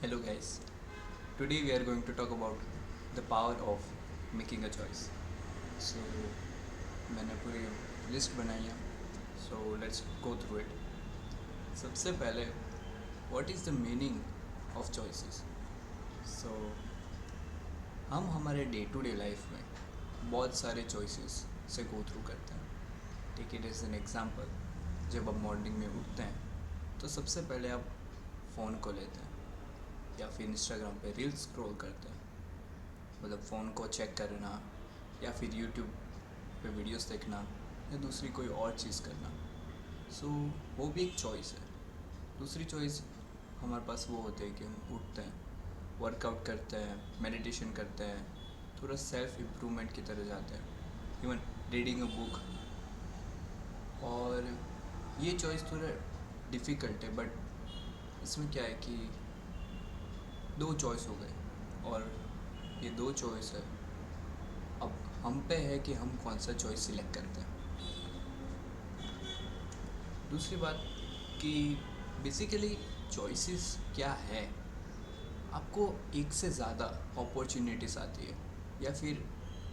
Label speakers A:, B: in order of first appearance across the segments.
A: Hello guys. Today we are going to talk about the power of making a choice. So मैंने पूरी list बनाई है. So let's go through it. सबसे पहले what is the meaning of choices? So हम हमारे day to day life में बहुत सारे चॉइसेस से गो थ्रू करते हैं. Take it as an example. जब आप मॉर्निंग में उठते हैं तो सबसे पहले आप फ़ोन को लेते हैं या फिर इंस्टाग्राम पे रील्स स्क्रॉल करते हैं. मतलब फ़ोन को चेक करना या फिर यूट्यूब पे वीडियोस देखना या दूसरी कोई और चीज़ करना. सो वो भी एक चॉइस है. दूसरी चॉइस हमारे पास वो होती है कि हम उठते हैं, वर्कआउट करते हैं, मेडिटेशन करते हैं, थोड़ा सेल्फ इम्प्रूवमेंट की तरह जाते हैं, इवन रीडिंग अ बुक. और ये चॉइस थोड़ा डिफ़िकल्ट है, बट इसमें क्या है कि दो चॉइस हो गए और ये दो चॉइस है. अब हम पे है कि हम कौन सा चॉइस सिलेक्ट करते हैं. दूसरी बात कि बेसिकली चॉइसेस क्या है. आपको एक से ज़्यादा अपॉर्चुनिटीज़ आती है या फिर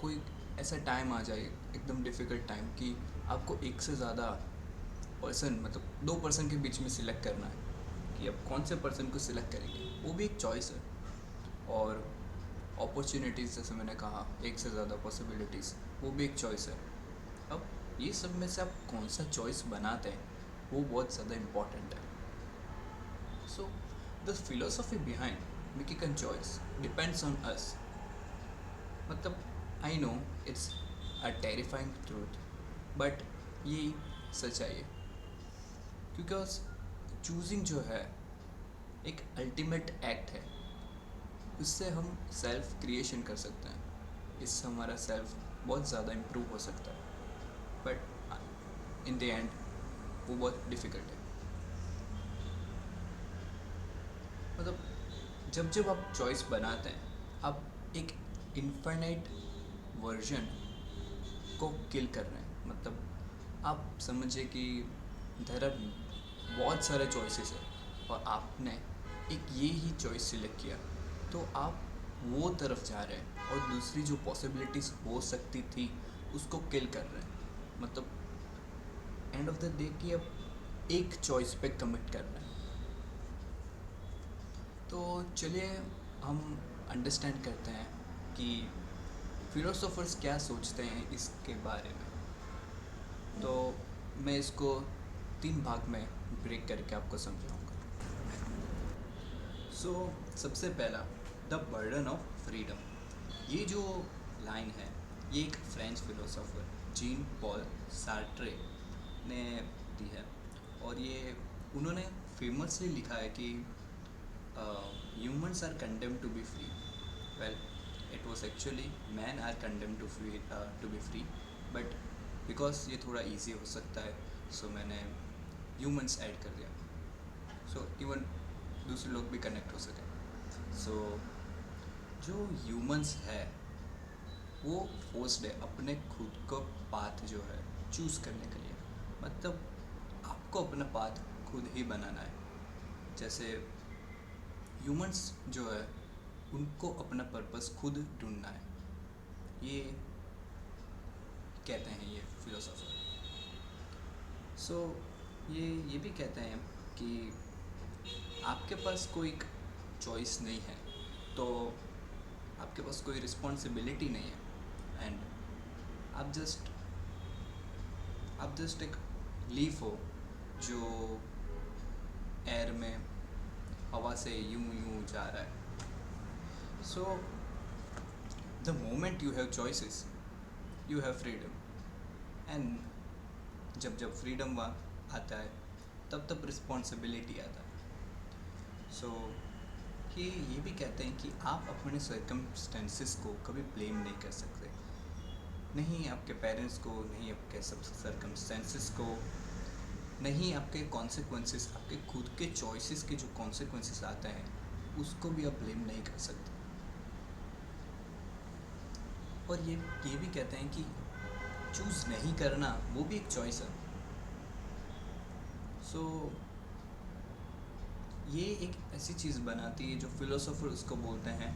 A: कोई ऐसा टाइम आ जाए, एकदम डिफ़िकल्ट टाइम, कि आपको एक से ज़्यादा पर्सन, मतलब दो पर्सन के बीच में सिलेक्ट करना है कि आप कौन से पर्सन को सिलेक्ट करेंगे. वो भी एक चॉइस है. और अपॉर्चुनिटीज़, जैसे मैंने कहा, एक से ज़्यादा पॉसिबिलिटीज़, वो भी एक चॉइस है. अब ये सब में से आप कौन सा चॉइस बनाते हैं वो बहुत ज़्यादा इम्पॉर्टेंट है. So the philosophy behind making a choice depends on us. मतलब I know it's a terrifying truth, but ये सच्चाई है. बिकॉज चूजिंग जो है एक अल्टीमेट एक्ट है. उससे हम सेल्फ क्रिएशन कर सकते हैं. इससे हमारा सेल्फ बहुत ज़्यादा इम्प्रूव हो सकता है. बट इन द एंड वो बहुत डिफ़िकल्ट है. मतलब जब जब आप चॉइस बनाते हैं, आप एक इन्फाइनाइट वर्जन को किल कर रहे हैं. मतलब आप समझिए कि देयर आर बहुत सारे चॉइसेस है और आपने एक ये ही चॉइस सिलेक्ट किया, तो आप वो तरफ जा रहे हैं और दूसरी जो पॉसिबिलिटीज़ हो सकती थी उसको किल कर रहे हैं. मतलब एंड ऑफ द डे कि अब एक चॉइस पे कमिट कर रहे हैं. तो चलिए हम अंडरस्टैंड करते हैं कि फिलोसोफर्स क्या सोचते हैं इसके बारे में. तो मैं इसको तीन भाग में ब्रेक करके आपको समझाऊंगा. सो सबसे पहला, द बर्डन ऑफ फ्रीडम. ये जो लाइन है, ये एक फ्रेंच फिलोसोफर जीन पॉल सार्ट्रे ने दी है. और ये उन्होंने फेमसली लिखा है कि humans are condemned to be free. Well, it was actually men are condemned to be free, but because ये थोड़ा easy हो सकता है, so मैंने humans ऐड कर दिया, so even दूसरे लोग भी कनेक्ट हो सकें. so जो humans है वो फोर्स्ड है अपने खुद को पाथ जो है चूज़ करने के लिए. मतलब आपको अपना पाथ खुद ही बनाना है. जैसे ह्यूमंस जो है उनको अपना पर्पस खुद ढूंढना है, ये कहते हैं ये फिलोसोफर. सो ये भी कहते हैं कि आपके पास कोई चॉइस नहीं है तो आपके पास कोई रिस्पॉन्सिबिलिटी नहीं है, एंड आप जस्ट एक लीफ हो जो एयर में हवा से यूं यूं जा रहा है. So the moment you have choices you have freedom. And जब जब फ्रीडम आता है तब तब रिस्पॉन्सिबिलिटी आता है. सो ये भी कहते हैं कि आप अपने सर्कमस्टेंसेस को कभी ब्लेम नहीं कर सकते. नहीं आपके पेरेंट्स को, नहीं आपके सब सर्कमस्टेंसेस को, नहीं आपके कॉन्सिक्वेंसेस, आपके खुद के चॉइसेस के जो कॉन्सिक्वेंसेस आते हैं उसको भी आप ब्लेम नहीं कर सकते. और ये भी कहते हैं कि चूज़ नहीं करना वो भी एक चॉइस है. सो ये एक ऐसी चीज़ बनाती है जो फिलोसोफर उसको बोलते हैं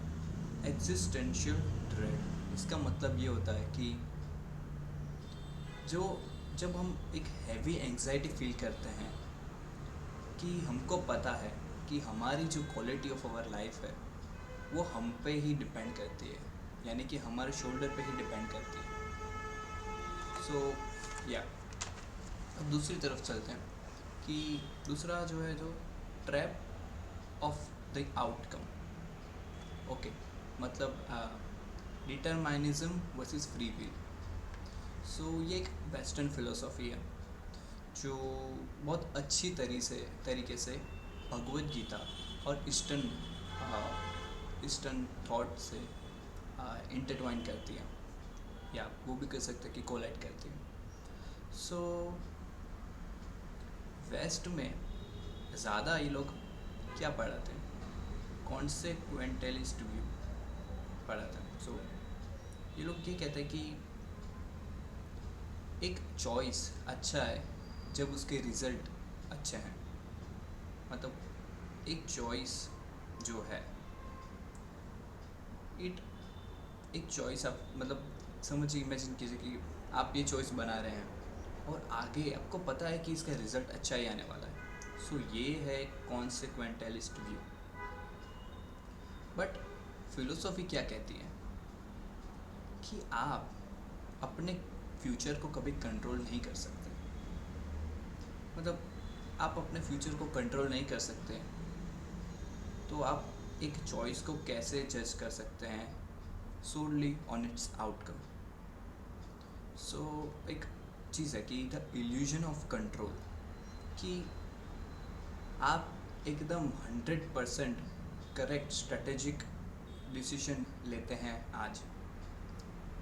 A: एग्जिस्टेंशियल ड्रेड। इसका मतलब ये होता है कि जो जब हम एक हैवी एंजाइटी फील करते हैं कि हमको पता है कि हमारी जो क्वालिटी ऑफ आवर लाइफ है वो हम पे ही डिपेंड करती है, यानी कि हमारे शोल्डर पे ही डिपेंड करती है। सो या अब दूसरी तरफ चलते हैं कि दूसरा जो है जो trap of the outcome. Okay, मतलब डिटरमाइनिज्म वर्सेस फ्री विल। सो ये एक वेस्टर्न फिलोसॉफी है जो बहुत अच्छी तरीके से भगवद गीता और ईस्टर्न थॉट से इंटरट्वाइन करती है, या वो भी कह सकते हैं कि कोलाइड करती है। सो वेस्ट में ज़्यादा ये लोग क्या पढ़ाते हैं, कॉन्सेक्वेंटलिस्ट व्यू पढ़ाते हैं। सो ये लोग ये कहते हैं कि एक चॉइस अच्छा है जब उसके रिज़ल्ट अच्छे हैं। मतलब एक चॉइस जो है एक चॉइस आप मतलब समझिए, इमेजिन कीजिए कि आप ये चॉइस बना रहे हैं और आगे आपको पता है कि इसका रिज़ल्ट अच्छा ही आने वाला है। सो ये है कॉन्सिक्वेंटलिस्ट व्यू। बट फिलोसॉफी क्या कहती है कि आप अपने फ्यूचर को कभी कंट्रोल नहीं कर सकते। मतलब आप अपने फ्यूचर को कंट्रोल नहीं कर सकते, तो आप एक चॉइस को कैसे जज कर सकते हैं सोलली ऑन इट्स आउटकम। सो एक चीज़ है कि द इल्यूजन ऑफ कंट्रोल, कि आप एकदम 100% करेक्ट स्ट्रेटेजिक डिसीजन लेते हैं आज,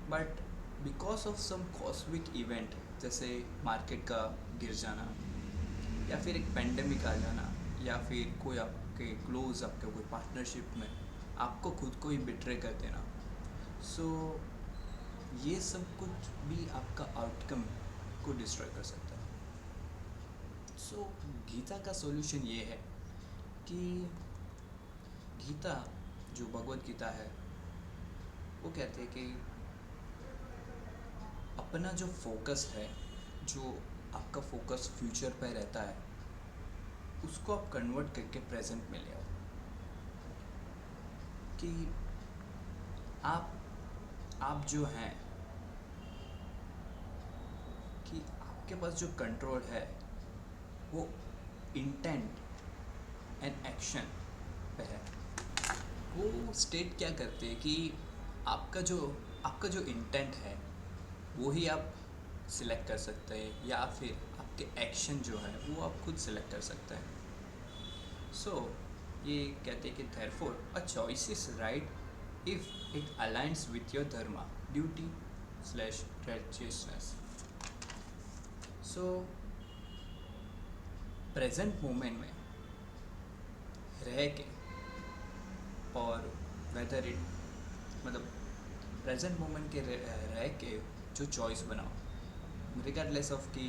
A: but because of some cosmic event जैसे मार्केट का गिर जाना, या फिर एक पेंडेमिक आ जाना, या फिर कोई आपके क्लोज आपके कोई पार्टनरशिप में आपको खुद को ही बिट्रे कर देना, सो ये सब कुछ भी आपका आउटकम को डिस्ट्रॉय कर सकता है। सो गीता का सॉल्यूशन ये है कि गीता जो भगवत गीता है वो कहते हैं कि अपना जो फोकस है, जो आपका फोकस फ्यूचर पर रहता है, उसको आप कन्वर्ट करके प्रेजेंट में ले आओ। कि आप जो हैं, कि आपके पास जो कंट्रोल है वो इंटेंट एंड एक्शन पे है। वो स्टेट क्या करते हैं कि आपका जो इंटेंट है वो ही आप सिलेक्ट कर सकते हैं, या फिर आपके एक्शन जो है वो आप खुद सिलेक्ट कर सकते हैं। सो ये कहते हैं कि therefore a choice is right if it aligns with your dharma duty slash righteousness। So present moment में रह के, और वेदर इट मतलब प्रेजेंट मोमेंट के रह के जो चॉइस बनाओ, रिगार्डलेस ऑफ कि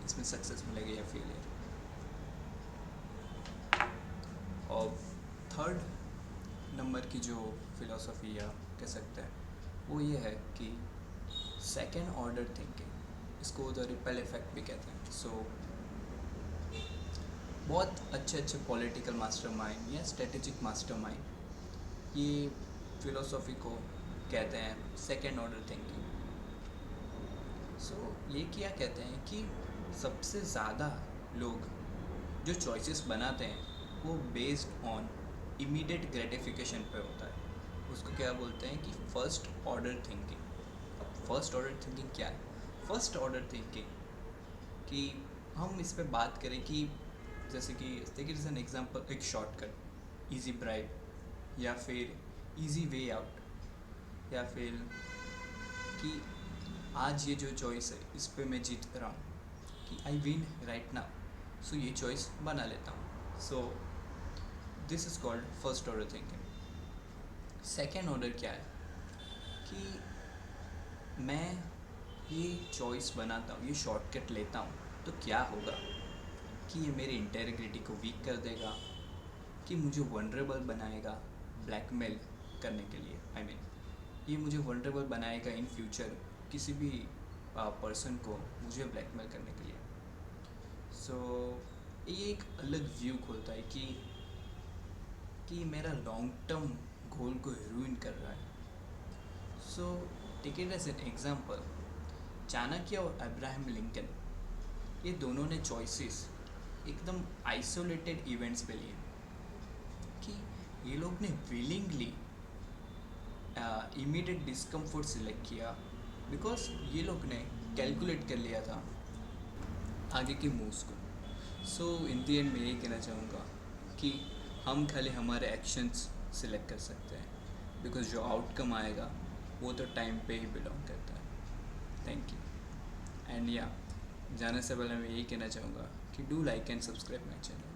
A: इसमें सक्सेस मिलेगा या फेलियर। और थर्ड नंबर की जो फिलॉसफी या कह सकते हैं वो ये है कि सेकेंड ऑर्डर थिंकिंग, इसको द रिपेल इफेक्ट भी कहते हैं। सो बहुत अच्छे पॉलिटिकल मास्टरमाइंड या स्ट्रेटेजिक मास्टरमाइंड ये फिलॉसफी को कहते हैं सेकेंड ऑर्डर थिंकिंग। सो ये क्या कहते हैं कि सबसे ज़्यादा लोग जो चॉइसेस बनाते हैं वो बेस्ड ऑन इमीडिएट ग्रेटिफिकेशन पे होता है। उसको क्या बोलते हैं कि फर्स्ट ऑर्डर थिंकिंग। अब फर्स्ट ऑर्डर थिंकिंग क्या है? फर्स्ट ऑर्डर थिंकिंग कि हम इस पे बात करें कि जैसे कि take it as an example, एक शॉर्टकट, इजी ब्राइब, या फिर इजी वे आउट, या फिर कि आज ये जो चॉइस है इस पे मैं जीत रहा हूँ कि आई विन राइट नाउ, सो ये चॉइस बना लेता हूँ। So this is called first order thinking. Second order क्या है कि मैं ये चॉइस बनाता हूँ, ये शॉर्टकट लेता हूँ, तो क्या होगा कि ये मेरी इंटेग्रिटी को वीक कर देगा, कि मुझे वनरेबल बनाएगा ब्लैकमेल करने के लिए। आई मीन ये मुझे वनरेबल बनाएगा इन फ्यूचर किसी भी पर्सन को मुझे ब्लैकमेल करने के लिए। सो ये एक अलग व्यू खोलता है कि मेरा लॉन्ग टर्म गोल को रूइन कर रहा है। So take it as an example, Chanakya और अब्राहम लिंकन, ये दोनों ने चॉइसेस एकदम आइसोलेटेड इवेंट्स पे लिए कि ये लोग ने विलिंगली इमीडिएट डिस्कम्फर्ट सिलेक्ट किया बिकॉज ये लोग ने कैलकुलेट कर लिया था आगे के मूव्स को। सो इन दी एंड मैं ये कहना चाहूँगा कि हम खाली हमारे एक्शंस सिलेक्ट कर सकते हैं बिकॉज जो आउटकम आएगा वो तो टाइम पे ही बिलोंग करता है। थैंक यू एंड या जाने से पहले मैं यही कहना चाहूँगा कि do like and subscribe my channel.